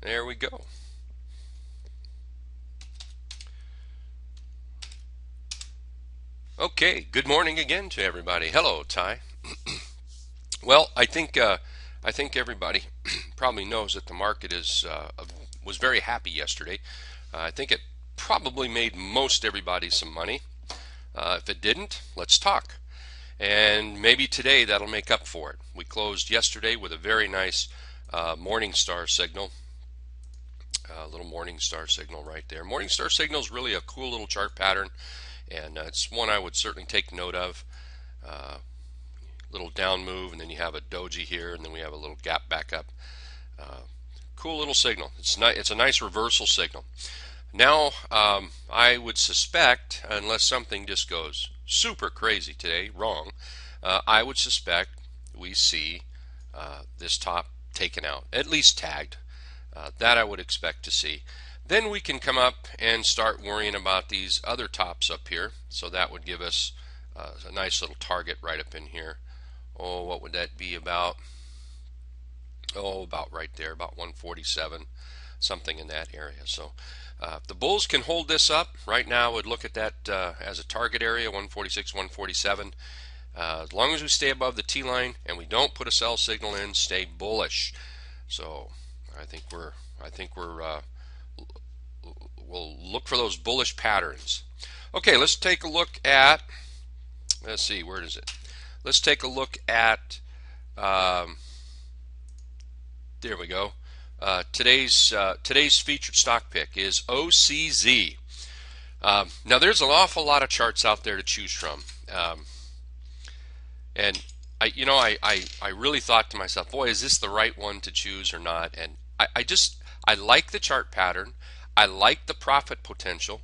There we go. Okay, good morning again to everybody. Hello, Ty. Well, I think everybody probably knows that the market was very happy yesterday. I think it probably made most everybody some money. If it didn't, let's talk. And maybe today that'll make up for it. We closed yesterday with a very nice morning star signal. A little morning star signal right there. Morning star signal is really a cool little chart pattern, and it's one I would certainly take note of. Little down move, and then you have a doji here, and then we have a little gap back up. Cool little signal. It's a nice reversal signal. Now, I would suspect, unless something just goes super crazy today, wrong, I would suspect we see this top taken out, at least tagged. That I would expect to see. Then we can come up and start worrying about these other tops up here. So that would give us a nice little target right up in here. Oh, what would that be about? Oh, about right there, about 147, something in that area. So if the bulls can hold this up, right now I would look at that as a target area, 146, 147. As long as we stay above the T line and we don't put a sell signal in, stay bullish. So I think we'll look for those bullish patterns. Okay, let's take a look at. Let's see, where is it? Let's take a look at. There we go. Today's featured stock pick is OCZ. Now there's an awful lot of charts out there to choose from, and I really thought to myself, boy, is this the right one to choose or not? And I like the chart pattern. I like the profit potential,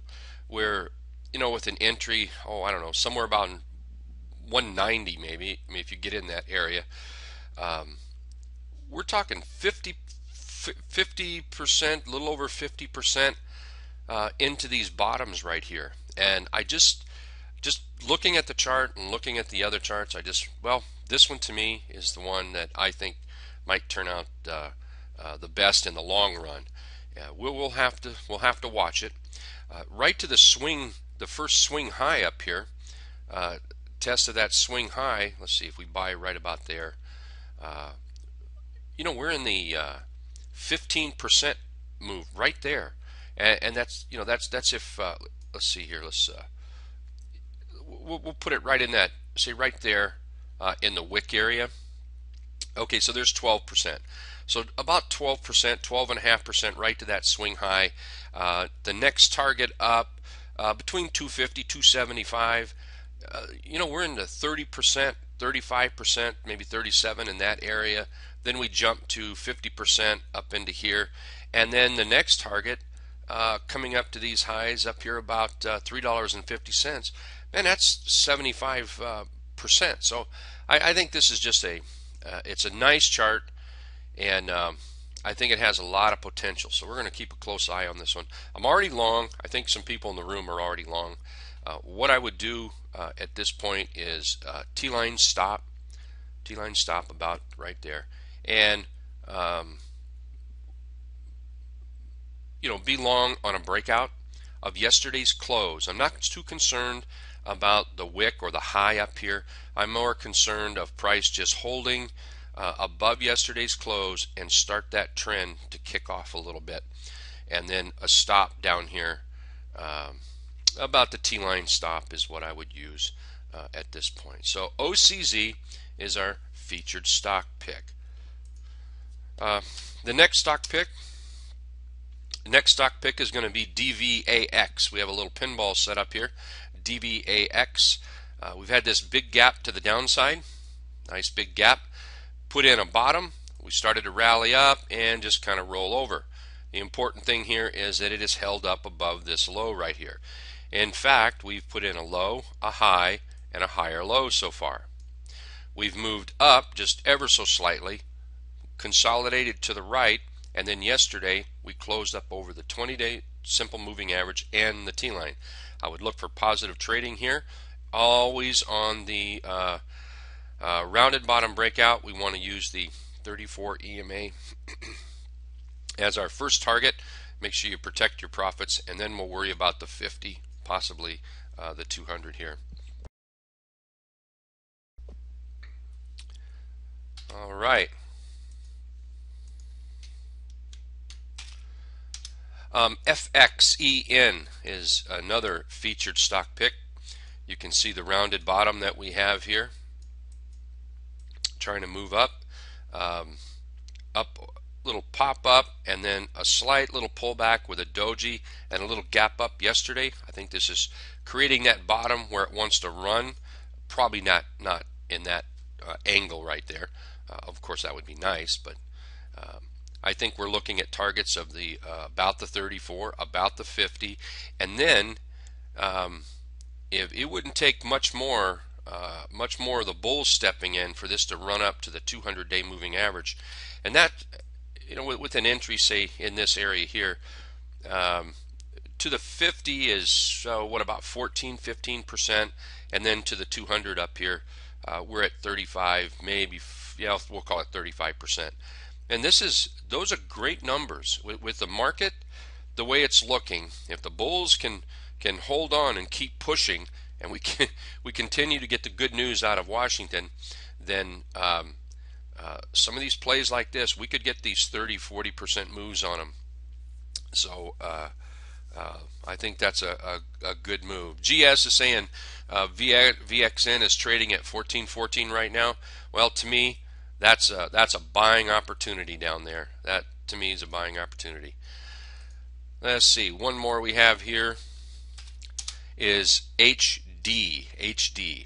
where with an entry, I don't know, somewhere about 190 maybe. I mean, if you get in that area, we're talking 50%, a little over 50% into these bottoms right here. And I just looking at the chart and looking at the other charts, this one to me is the one that I think might turn out the best in the long run. We'll have to watch it. Right to the swing, the first swing high up here. Test of that swing high. Let's see if we buy right about there. We're in the 15% move right there, and that's if let's see here. We'll put it right in that. Say right there in the wick area. Okay, so there's 12%. So about 12%, 12.5% right to that swing high. The next target up between 250, 275. We're in the 30%, 35%, maybe 37 in that area. Then we jump to 50% up into here, and then the next target coming up to these highs up here about $3.50. Man, that's 75%. So I think this is just it's a nice chart, and I think it has a lot of potential. So we're going to keep a close eye on this one. I'm already long. I think some people in the room are already long. What I would do at this point is T-line stop about right there, and be long on a breakout of yesterday's close. I'm not too concerned about the wick or the high up here. I'm more concerned of price just holding above yesterday's close and start that trend to kick off a little bit, and then a stop down here. About the T-line stop is what I would use at this point. So OCZ is our featured stock pick. The next stock pick is going to be DVAX. We have a little pinball set up here. DVAX. We've had this big gap to the downside. Nice big gap. Put in a bottom. We started to rally up and just kind of roll over. The important thing here is that it is held up above this low right here. In fact, we've put in a low, a high, and a higher low so far. We've moved up just ever so slightly, consolidated to the right, and then yesterday we closed up over the 20-day simple moving average and the T-line. I would look for positive trading here. Always on the rounded bottom breakout, we want to use the 34 EMA as our first target. Make sure you protect your profits, and then we'll worry about the 50, possibly the 200 here. All right. FXEN is another featured stock pick. You can see the rounded bottom that we have here, trying to move up, little pop up, and then a slight little pullback with a doji and a little gap up yesterday. I think this is creating that bottom where it wants to run. Probably not in that angle right there. Of course, that would be nice, but I think we're looking at targets of the about the 34, about the 50, and then if it wouldn't take much more of the bulls stepping in for this to run up to the 200-day moving average, and that, with an entry, say in this area here, to the 50 is what, about 15%, and then to the 200 up here, we're at 35, maybe, yeah, we'll call it 35%. And those are great numbers with the market the way it's looking. If the bulls can hold on and keep pushing, and we continue to get the good news out of Washington, then some of these plays like this, we could get these 30-40% moves on them. So I think that's a good move. GS is saying VXN is trading at 14.14 right now. Well, to me, that's a buying opportunity down there. That to me is a buying opportunity. Let's see, one more we have here is HD.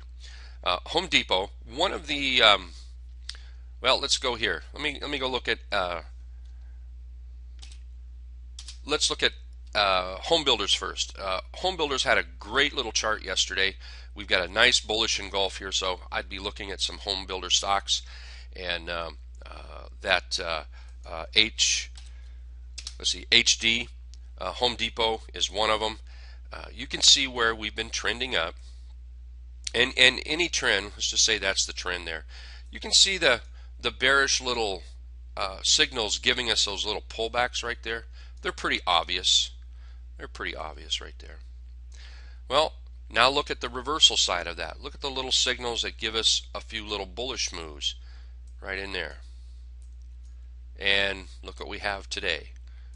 Home Depot. One of the well, let's go here. Let me go look at let's look at home builders first. Home builders had a great little chart yesterday. We've got a nice bullish engulf here, so I'd be looking at some home builder stocks, and HD. Home Depot is one of them. You can see where we've been trending up, and any trend, let's just say that's the trend there. You can see the bearish little signals giving us those little pullbacks right there. They're pretty obvious. They're pretty obvious right there. Well, now look at the reversal side of that. Look at the little signals that give us a few little bullish moves right in there. And look what we have today.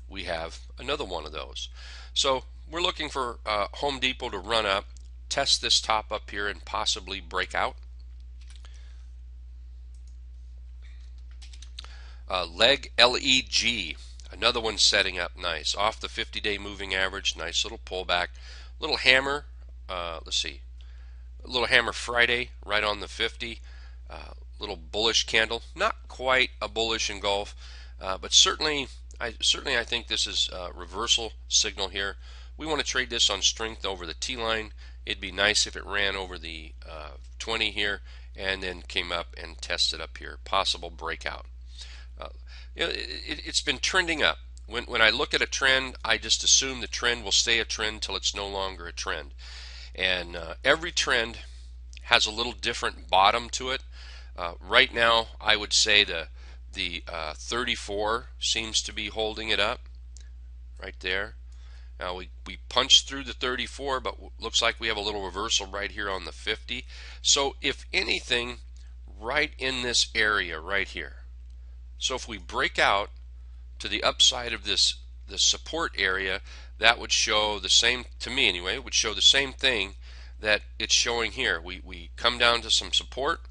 We have another one of those. So we're looking for Home Depot to run up, test this top up here, and possibly break out. LEG, another one setting up nice off the 50-day moving average. Nice little pullback, little hammer. Let's see, a little hammer Friday right on the 50. Little bullish candle, not quite a bullish engulf, but certainly I think this is a reversal signal here. We want to trade this on strength over the T line. It'd be nice if it ran over the 20 here and then came up and tested up here. Possible breakout. It's been trending up. When I look at a trend, I just assume the trend will stay a trend till it's no longer a trend. And every trend has a little different bottom to it. Right now, I would say the 34 seems to be holding it up right there. Now we punched through the 34, but looks like we have a little reversal right here on the 50. So if anything, right in this area right here. So if we break out to the upside of the support area, that would show the same, to me anyway, it would show the same thing that it's showing here. We come down to some support,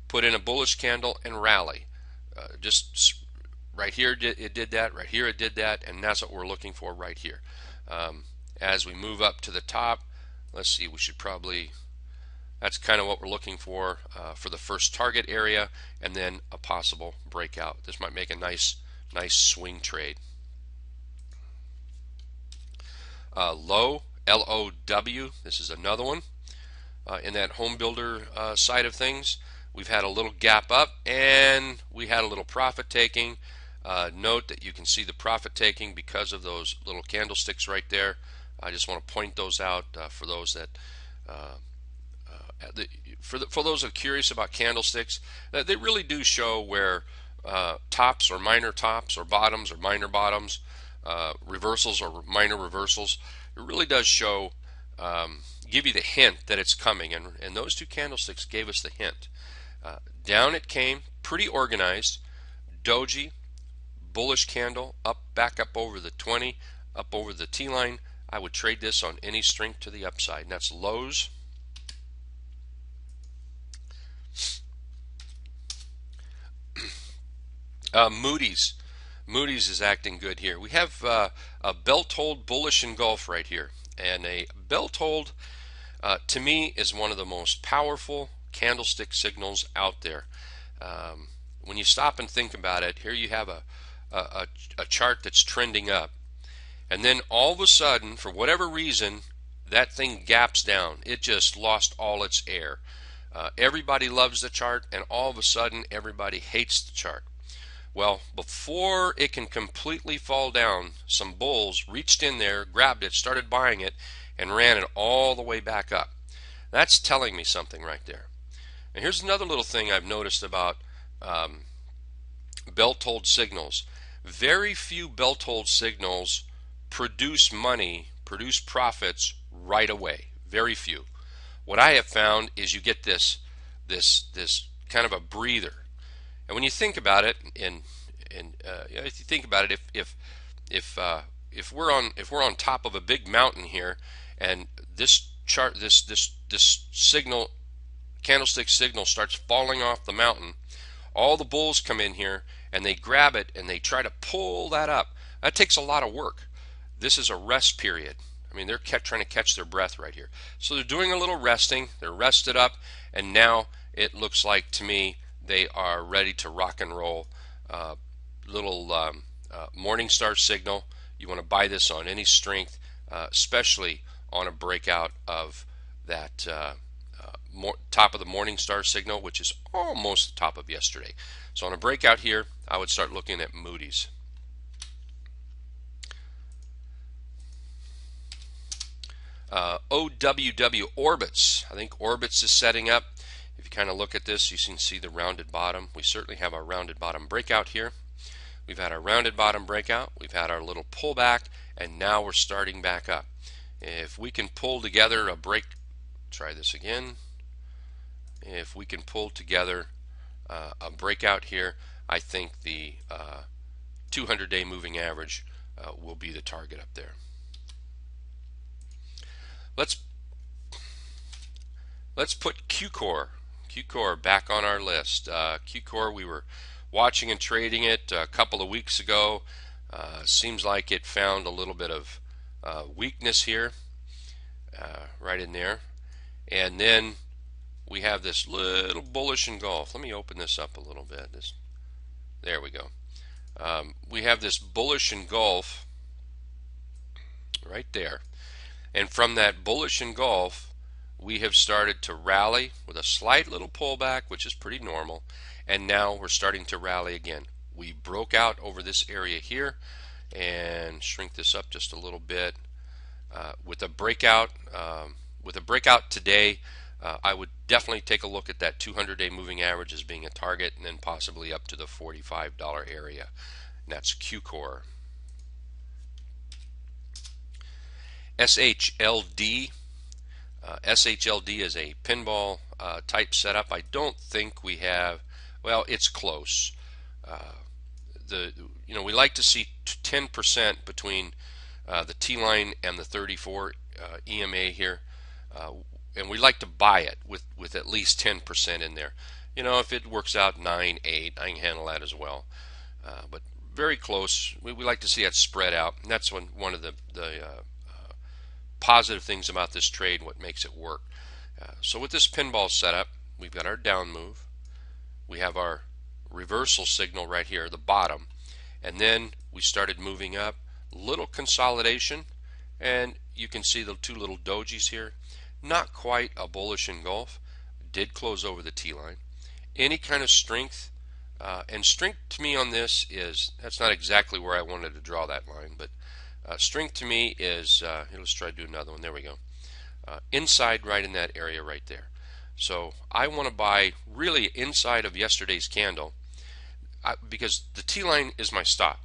put in a bullish candle, and rally. Just right here it did that, right here it did that, and that's what we're looking for right here. As we move up to the top, let's see, we should probably, that's kind of what we're looking for the first target area, and then a possible breakout. This might make a nice swing trade. Low, LOW, this is another one in that home builder side of things. We've had a little gap up, and we had a little profit taking. Note that you can see the profit taking because of those little candlesticks right there. I just want to point those out for those that for those that are curious about candlesticks. They really do show where tops or minor tops, or bottoms or minor bottoms, reversals or minor reversals. It really does show, give you the hint that it's coming, and those two candlesticks gave us the hint. Down it came, pretty organized, doji, bullish candle, back up over the 20, up over the T line. I would trade this on any strength to the upside, and that's lows. Moody's is acting good here. We have a belt hold bullish engulf right here, and a belt hold to me is one of the most powerful candlestick signals out there. When you stop and think about it, here you have a chart that's trending up, and then all of a sudden, for whatever reason, that thing gaps down. It just lost all its air. Everybody loves the chart, and all of a sudden everybody hates the chart. Well, before it can completely fall down, some bulls reached in there, grabbed it, started buying it, and ran it all the way back up. That's telling me something right there. And here's another little thing I've noticed about belt hold signals. Very few belt hold signals produce money, produce profits right away. Very few. What I have found is you get this kind of a breather. And when you think about it, if you think about it, if we're on top of a big mountain here, and this chart, this signal, candlestick signal, starts falling off the mountain, all the bulls come in here and they grab it and they try to pull that up. That takes a lot of work. This is a rest period. I mean, they're trying to catch their breath right here. So they're doing a little resting. They're rested up, and now it looks like to me they are ready to rock and roll. Little morning star signal. You want to buy this on any strength, especially on a breakout of that top of the morning star signal, which is almost the top of yesterday. So on a breakout here, I would start looking at Moody's. OWW Orbits. I think Orbits is setting up. If you kind of look at this, you can see the rounded bottom. We certainly have our rounded bottom breakout here. We've had our rounded bottom breakout. We've had our little pullback, and now we're starting back up. If we can pull together a break, try this again. If we can pull together a breakout here, I think the 200-day moving average will be the target up there. Let's put Q-Core back on our list. Q-Core, we were watching and trading it a couple of weeks ago. Seems like it found a little bit of weakness here, right in there. And then we have this little bullish engulf. Let me open this up a little bit. There we go. We have this bullish engulf right there. And from that bullish engulf, we have started to rally with a slight little pullback, which is pretty normal. And now we're starting to rally again. We broke out over this area here, and shrink this up just a little bit. With a breakout today, I would definitely take a look at that 200-day moving average as being a target, and then possibly up to the $45 area. And that's Q-Core. SHLD. SHLD is a pinball type setup. I don't think we have. Well, it's close. We like to see 10% between the T line and the 34 EMA here, and we like to buy it with at least 10% in there. If it works out 9, 8, I can handle that as well. But very close. We like to see that spread out, and that's one of the positive things about this trade, what makes it work. So with this pinball setup, we've got our down move. We have our reversal signal right here, the bottom, and then we started moving up, little consolidation, and you can see the two little dojis here. Not quite a bullish engulf. Did close over the T line. Any kind of strength, and strength to me on this is, that's not exactly where I wanted to draw that line, but strength to me is, here, let's try to do another one. There we go. Inside right in that area right there. So I want to buy really inside of yesterday's candle. because the T line is my stop.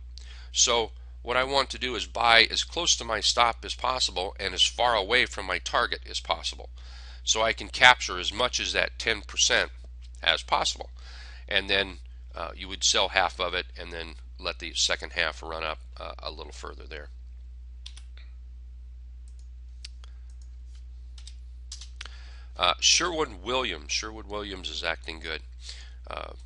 So what I want to do is buy as close to my stop as possible and as far away from my target as possible, so I can capture as much as that 10% as possible. And then you would sell half of it and then let the second half run up a little further there. Sherwood-Williams is acting good.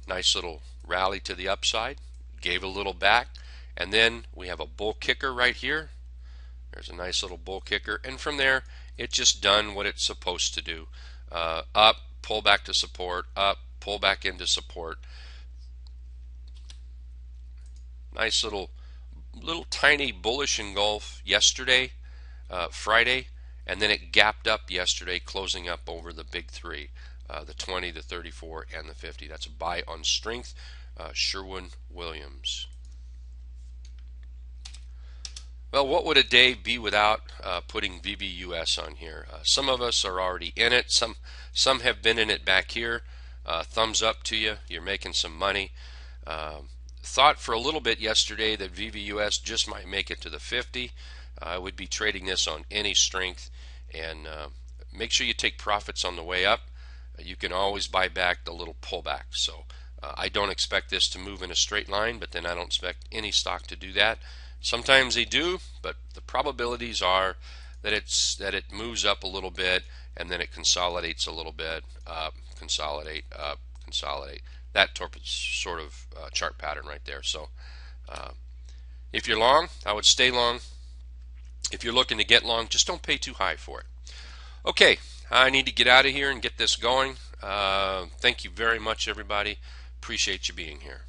Nice little rally to the upside, gave a little back, and then we have a bull kicker right here. There's a nice little bull kicker, and from there it just done what it's supposed to do. Up, pull back to support, up, pull back into support. Nice little tiny bullish engulf yesterday, Friday, and then it gapped up yesterday, closing up over the big three, the 20, the 34, and the 50. That's a buy on strength, Sherwin-Williams. Well, what would a day be without putting VVUS on here? Some of us are already in it. Some have been in it back here. Thumbs up to you. You're making some money. Thought for a little bit yesterday that VVUS just might make it to the 50. I would be trading this on any strength, and make sure you take profits on the way up. You can always buy back the little pullback. So I don't expect this to move in a straight line, but then I don't expect any stock to do that. Sometimes they do, but the probabilities are that it moves up a little bit and then it consolidates a little bit, consolidate, consolidate. That sort of chart pattern right there. So if you're long, I would stay long. If you're looking to get long, just don't pay too high for it. Okay, I need to get out of here and get this going. Thank you very much, everybody. Appreciate you being here.